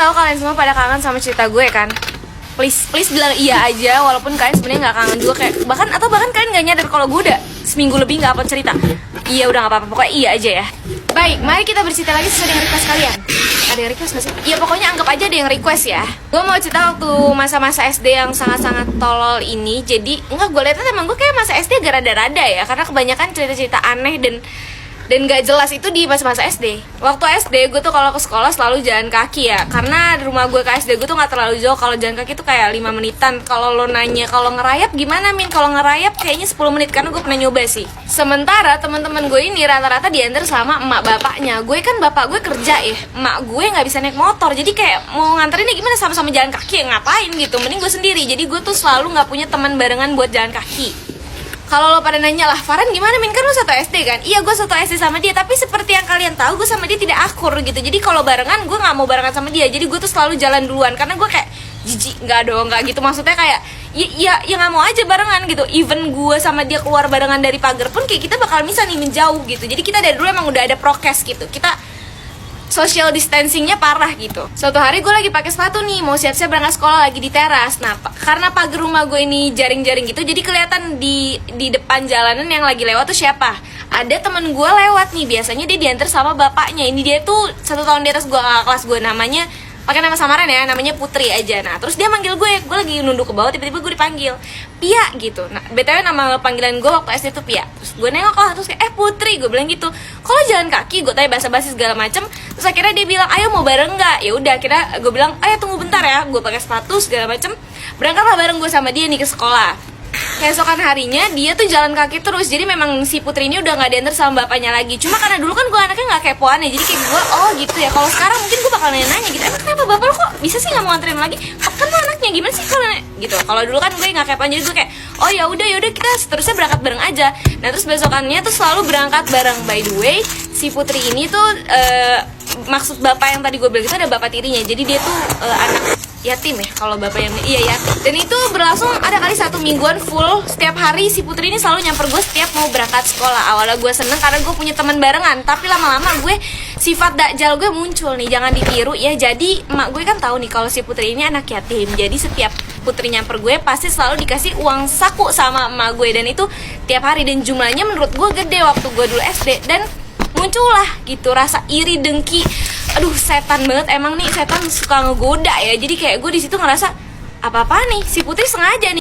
tahu kalian semua pada kangen sama cerita gue kan? Please bilang iya aja, walaupun kalian sebenarnya nggak kangen juga, kayak bahkan kalian nggak nyadar kalau gue udah seminggu lebih nggak upload cerita. Iya udah nggak apa-apa, pokoknya iya aja ya. Baik, mari kita bercerita lagi sesuai dengan request kalian. Ada yang request nggak sih? Iya pokoknya anggap aja ada yang request ya. Gue mau cerita waktu masa-masa SD yang sangat-sangat tolol ini. Jadi enggak, gue liatnya emang gue kayak masa SD agak rada-rada ya, karena kebanyakan cerita-cerita aneh dan gak jelas itu di masa-masa SD. Waktu SD gue tuh kalau ke sekolah selalu jalan kaki ya, karena rumah gue ke SD gue tuh nggak terlalu jauh. Kalau jalan kaki tuh kayak 5 menitan. Kalau lo nanya kalau ngerayap gimana Min, kalau ngerayap kayaknya 10 menit karena gue pernah nyoba sih. Sementara teman-teman gue ini rata-rata diantar sama emak bapaknya. Gue kan bapak gue kerja ya, emak gue nggak bisa naik motor, jadi kayak mau nganterinnya gimana, sama-sama jalan kaki ya ngapain gitu. Mending gue sendiri. Jadi gue tuh selalu nggak punya teman barengan buat jalan kaki. Kalau lo pada nanya lah, Farhan gimana Min, kan lo satu SD kan? Iya gue satu SD sama dia, tapi seperti yang kalian tahu gue sama dia tidak akur gitu. Jadi kalau barengan gue nggak mau barengan sama dia, jadi gue tuh selalu jalan duluan karena gue kayak jijik, nggak gitu, maksudnya kayak ya nggak mau aja barengan gitu. Even gue sama dia keluar barengan dari pagar pun kayak kita bakal misah nih menjauh gitu. Jadi kita dari dulu emang udah ada prokes gitu, kita social distancingnya parah gitu. Suatu hari gue lagi pakai sepatu nih, mau siap-siap berangkat sekolah, lagi di teras. Nah, karena pagar rumah gue ini jaring-jaring gitu, jadi kelihatan di depan jalanan yang lagi lewat tuh siapa. Ada temen gue lewat nih, biasanya dia diantar sama bapaknya. Ini dia tuh 1 tahun di atas gue, kakak kelas gue, namanya pakai nama samaran ya, namanya Putri aja. Nah terus dia manggil gue lagi nunduk ke bawah, tiba-tiba gue dipanggil Pia gitu. Nah btw nama panggilan gue waktu SD tuh Pia. Terus gue nengok lah, terus kayak Putri, gue bilang gitu. Kalau jalan kaki, gue tanya basa-basi segala macem. Terus akhirnya dia bilang ayo mau bareng nggak? Ya udah, akhirnya gue bilang ayo tunggu bentar ya. Gue pakai sepatu segala macem, berangkatlah bareng gue sama dia nih ke sekolah. Keesokan harinya dia tuh jalan kaki terus. Jadi memang si Putri ini udah gak diantar sama bapaknya lagi. Cuma karena dulu kan gue anaknya gak kepoan ya, jadi kayak gue oh gitu ya. Kalau sekarang mungkin gue bakal nanya-nanya gitu, emang kenapa bapak lo kok bisa sih gak mau anterin lagi? Kan lo anaknya gimana sih kalau gitu. Kalau dulu kan gue gak kepoan, jadi gue kayak oh ya udah kita seterusnya berangkat bareng aja. Nah terus besokannya tuh selalu berangkat bareng. By the way, si Putri ini tuh maksud bapak yang tadi gue bilang itu ada bapak tirinya. Jadi dia tuh anak yatim ya, kalau bapak yang iya yatim. Dan itu berlangsung ada kali 1 mingguan full. Setiap hari si Putri ini selalu nyamper gue setiap mau berangkat sekolah. Awalnya gue seneng karena gue punya teman barengan, tapi lama-lama gue sifat dakjal gue muncul nih, jangan ditiru ya. Jadi emak gue kan tahu nih kalau si Putri ini anak yatim. Jadi setiap Putri nyamper gue pasti selalu dikasih uang saku sama emak gue, dan itu tiap hari. Dan jumlahnya menurut gue gede waktu gue dulu SD. Dan muncullah gitu rasa iri, dengki. Aduh setan banget emang nih, setan suka ngegoda ya. Jadi kayak gue di situ ngerasa apa-apa nih si Putri sengaja nih